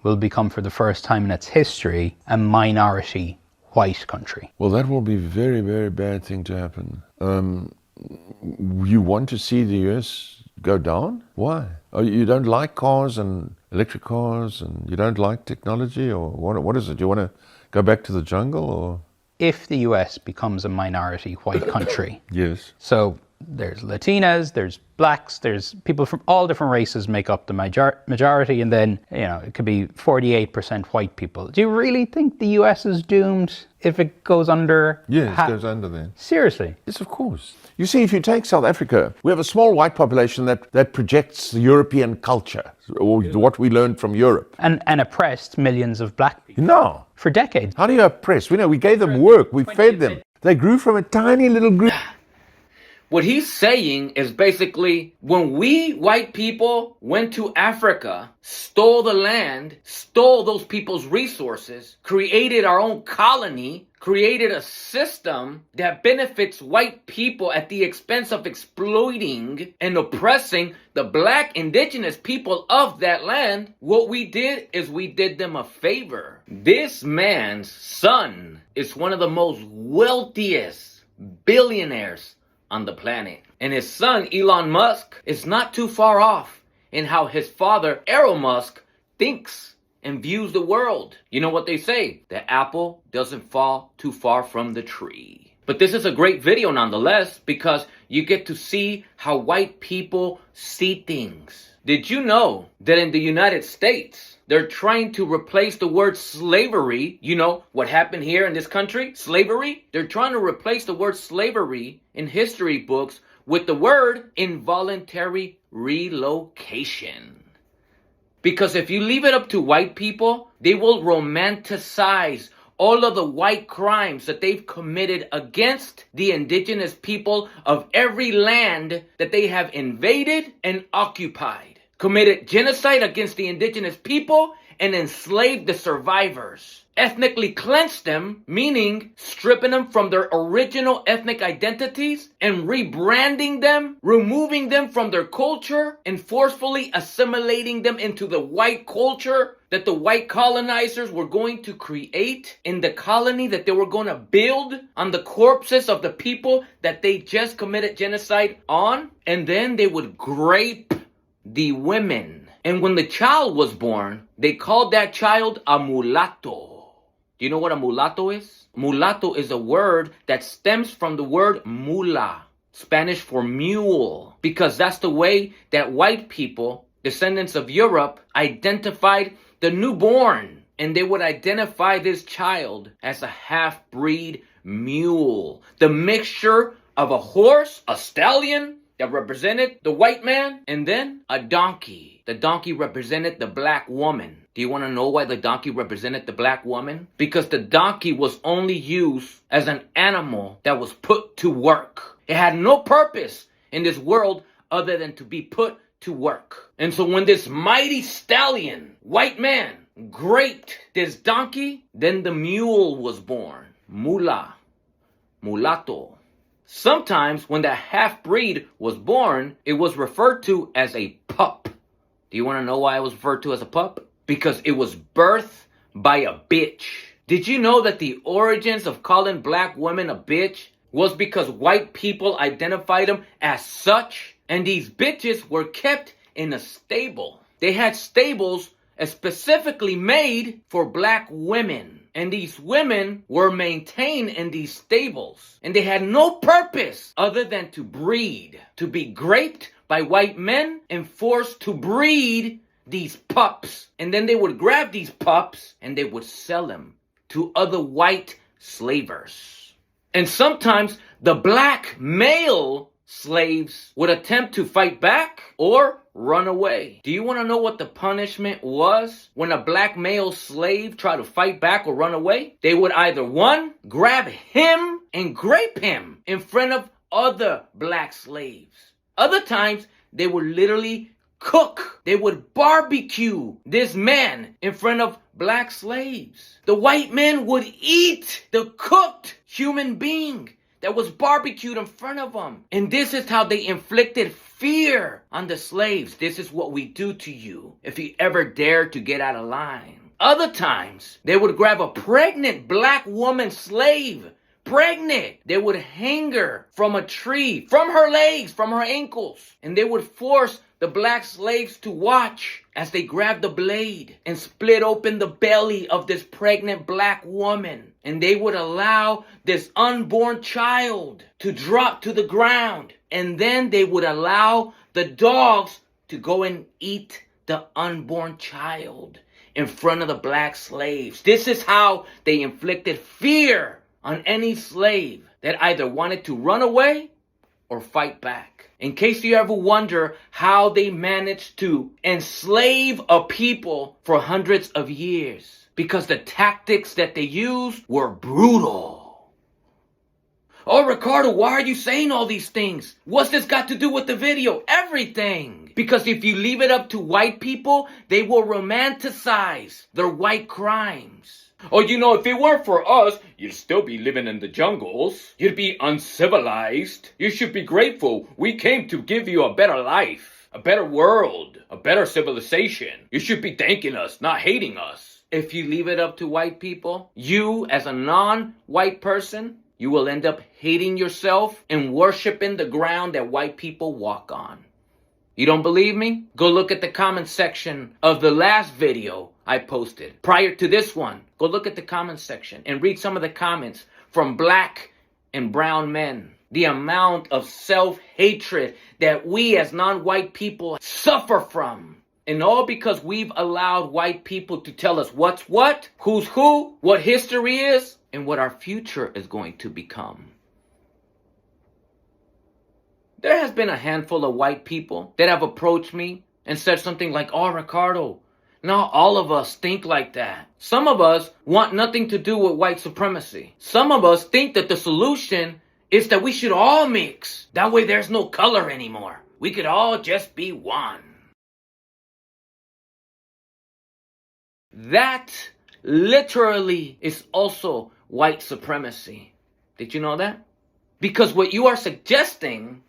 will become, for the first time in its history, a minority white country. Well, that will be a very, very bad thing to happen. You want to see the US go down? Why? Oh, you don't like cars and electric cars, and you don't like technology, or what is it? Do you want to go back to the jungle, or? If the US becomes a minority white country, Yes. so there's Latinas, there's blacks, there's people from all different races make up the majority, and then, it could be 48% white people. Do you really think the US is doomed if it goes under? Yes, it goes under then. Seriously? Yes, of course. You see, if you take South Africa, we have a small white population that projects European culture, or what we learned from Europe. And oppressed millions of black people. No. For decades. How do you oppress? We gave them work, we fed them. They grew from a tiny little group. What he's saying is basically, when we white people went to Africa, stole the land, stole those people's resources, created our own colony, created a system that benefits white people at the expense of exploiting and oppressing the black indigenous people of that land, what we did is we did them a favor. This man's son is one of the most wealthiest billionaires on the planet. And his son, Elon Musk, is not too far off in how his father, Errol Musk, thinks and views the world. You know what they say? The apple doesn't fall too far from the tree. But this is a great video nonetheless, because you get to see how white people see things. Did you know that in the United States, they're trying to replace the word slavery? You know what happened here in this country? Slavery? They're trying to replace the word slavery in history books with the word involuntary relocation. Because if you leave it up to white people, they will romanticize all of the white crimes that they've committed against the indigenous people of every land that they have invaded and occupied. Committed genocide against the indigenous people and enslaved the survivors. Ethnically cleansed them, meaning stripping them from their original ethnic identities and rebranding them, removing them from their culture, and forcefully assimilating them into the white culture that the white colonizers were going to create in the colony that they were going to build on the corpses of the people that they just committed genocide on. And then they would grape the women. And when the child was born, they called that child a mulatto. Do you know what a mulatto is? Mulatto is a word that stems from the word mula, Spanish for mule, because that's the way that white people, descendants of Europe, identified the newborn. And they would identify this child as a half-breed mule, the mixture of a horse, a stallion, that represented the white man, and then a donkey. The donkey represented the black woman. Do you want to know why the donkey represented the black woman? Because the donkey was only used as an animal that was put to work. It had no purpose in this world other than to be put to work. And so when this mighty stallion, white man, graped this donkey, then the mule was born. Mula, mulatto. Sometimes when the half-breed was born, it was referred to as a pup. Do you want to know why it was referred to as a pup? Because it was birthed by a bitch. Did you know that the origins of calling black women a bitch was because white people identified them as such? And these bitches were kept in a stable. They had stables specifically made for black women. And these women were maintained in these stables. And they had no purpose other than to breed, to be graped by white men and forced to breed these pups. And then they would grab these pups and they would sell them to other white slavers. And sometimes the black male slaves would attempt to fight back or run away. Do you want to know what the punishment was when a black male slave tried to fight back or run away? They would either, one, grab him and grape him in front of other black slaves. Other times, they would literally cook. They would barbecue this man in front of black slaves. The white men would eat the cooked human being that was barbecued in front of them. And this is how they inflicted fear on the slaves. This is what we do to you if you ever dare to get out of line. Other times, they would grab a pregnant black woman slave, pregnant. They would hang her from a tree, from her legs, from her ankles. And they would force the black slaves to watch as they grabbed the blade and split open the belly of this pregnant black woman. And they would allow this unborn child to drop to the ground. And then they would allow the dogs to go and eat the unborn child in front of the black slaves. This is how they inflicted fear on any slave that either wanted to run away or fight back. In case you ever wonder how they managed to enslave a people for hundreds of years, because the tactics that they used were brutal. Oh, Ricardo, why are you saying all these things? What's this got to do with the video? Everything. Because if you leave it up to white people, they will romanticize their white crimes. Oh, if it weren't for us, you'd still be living in the jungles. You'd be uncivilized. You should be grateful. We came to give you a better life, a better world, a better civilization. You should be thanking us, not hating us. If you leave it up to white people, you as a non-white person, you will end up hating yourself and worshiping the ground that white people walk on. You don't believe me? Go look at the comment section of the last video I posted. Prior to this one, go look at the comment section and read some of the comments from black and brown men. The amount of self-hatred that we as non-white people suffer from. And all because we've allowed white people to tell us what's what, who's who, what history is, and what our future is going to become. There has been a handful of white people that have approached me and said something like, oh, Ricardo, not all of us think like that. Some of us want nothing to do with white supremacy. Some of us think that the solution is that we should all mix. That way there's no color anymore. We could all just be one. That literally is also white supremacy. Did you know that? Because what you are suggesting,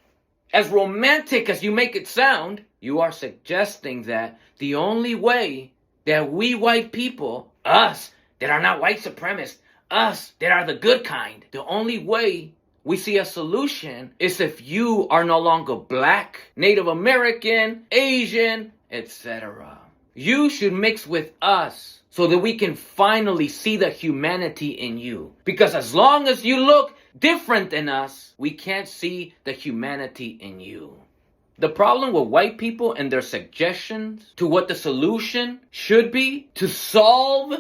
as romantic as you make it sound, you are suggesting that the only way that we white people, us that are not white supremacists, us that are the good kind, the only way we see a solution is if you are no longer black, Native American, Asian, etc. You should mix with us so that we can finally see the humanity in you. Because as long as you look different than us, we can't see the humanity in you. The problem with white people and their suggestions to what the solution should be to solve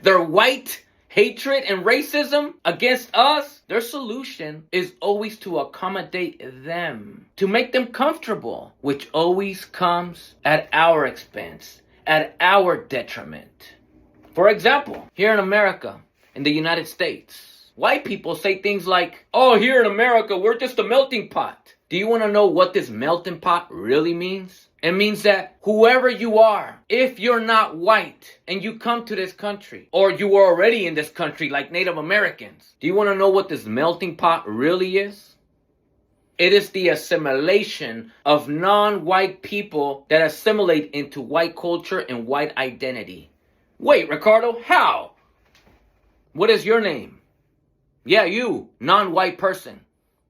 their white hatred and racism against us, their solution is always to accommodate them, to make them comfortable, which always comes at our expense, at our detriment. For example, here in America, in the United States, white people say things like, oh, here in America, we're just a melting pot. Do you want to know what this melting pot really means? It means that whoever you are, if you're not white and you come to this country, or you were already in this country like Native Americans, do you want to know what this melting pot really is? It is the assimilation of non-white people that assimilate into white culture and white identity. Wait, Ricardo, how? What is your name? Yeah, you, non-white person.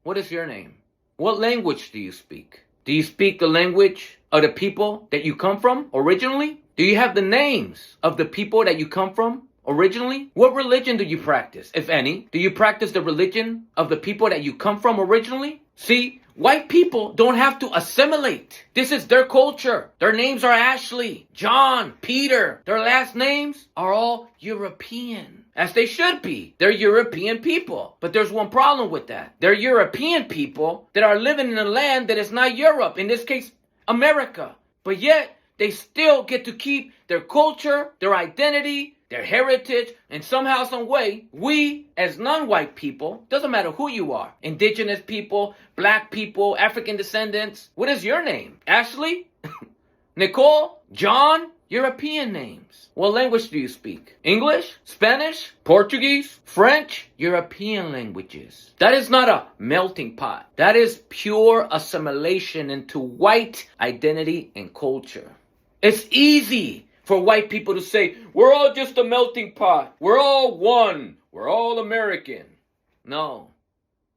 What is your name? What language do you speak? Do you speak the language of the people that you come from originally? Do you have the names of the people that you come from originally? What religion do you practice, if any? Do you practice the religion of the people that you come from originally? See, white people don't have to assimilate. This is their culture. Their names are Ashley, John, Peter. Their last names are all European. As they should be. They're European people. But there's one problem with that. They're European people that are living in a land that is not Europe. In this case, America. But yet, they still get to keep their culture, their identity, their heritage, and somehow, some way, we, as non-white people, doesn't matter who you are, indigenous people, black people, African descendants, what is your name? Ashley? Nicole? John? European names. What language do you speak? English? Spanish? Portuguese? French? European languages. That is not a melting pot. That is pure assimilation into white identity and culture. It's easy for white people to say, we're all just a melting pot. We're all one. We're all American. No.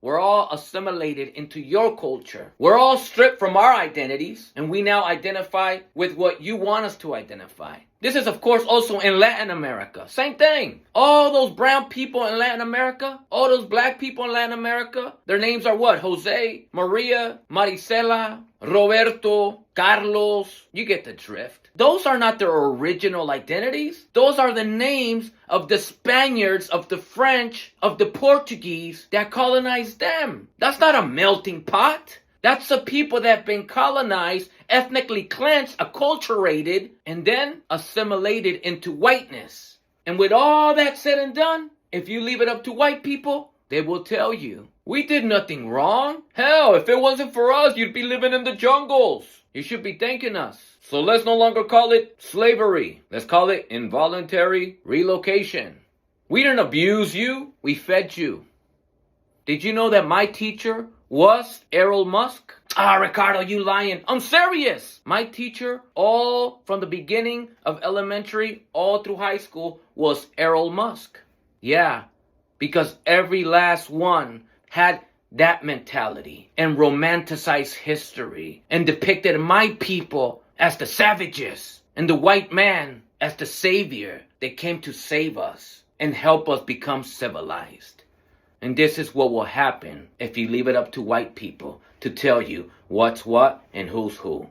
We're all assimilated into your culture. We're all stripped from our identities, and we now identify with what you want us to identify. This is, of course, also in Latin America. Same thing. All those brown people in Latin America, all those black people in Latin America, their names are what? Jose, Maria, Maricela, Roberto, Carlos. You get the drift. Those are not their original identities. Those are the names of the Spaniards, of the French, of the Portuguese that colonized them. That's not a melting pot. That's the people that have been colonized, ethnically cleansed, acculturated, and then assimilated into whiteness. And with all that said and done, if you leave it up to white people, they will tell you, we did nothing wrong. Hell, if it wasn't for us, you'd be living in the jungles. You should be thanking us. So let's no longer call it slavery. Let's call it involuntary relocation. We didn't abuse you. We fed you. Did you know that my teacher was Errol Musk? Ricardo, you lying. I'm serious. My teacher, all from the beginning of elementary, all through high school, was Errol Musk. Yeah, because every last one had that mentality and romanticized history and depicted my people as the savages and the white man as the savior that came to save us and help us become civilized. And this is what will happen if you leave it up to white people to tell you what's what and who's who.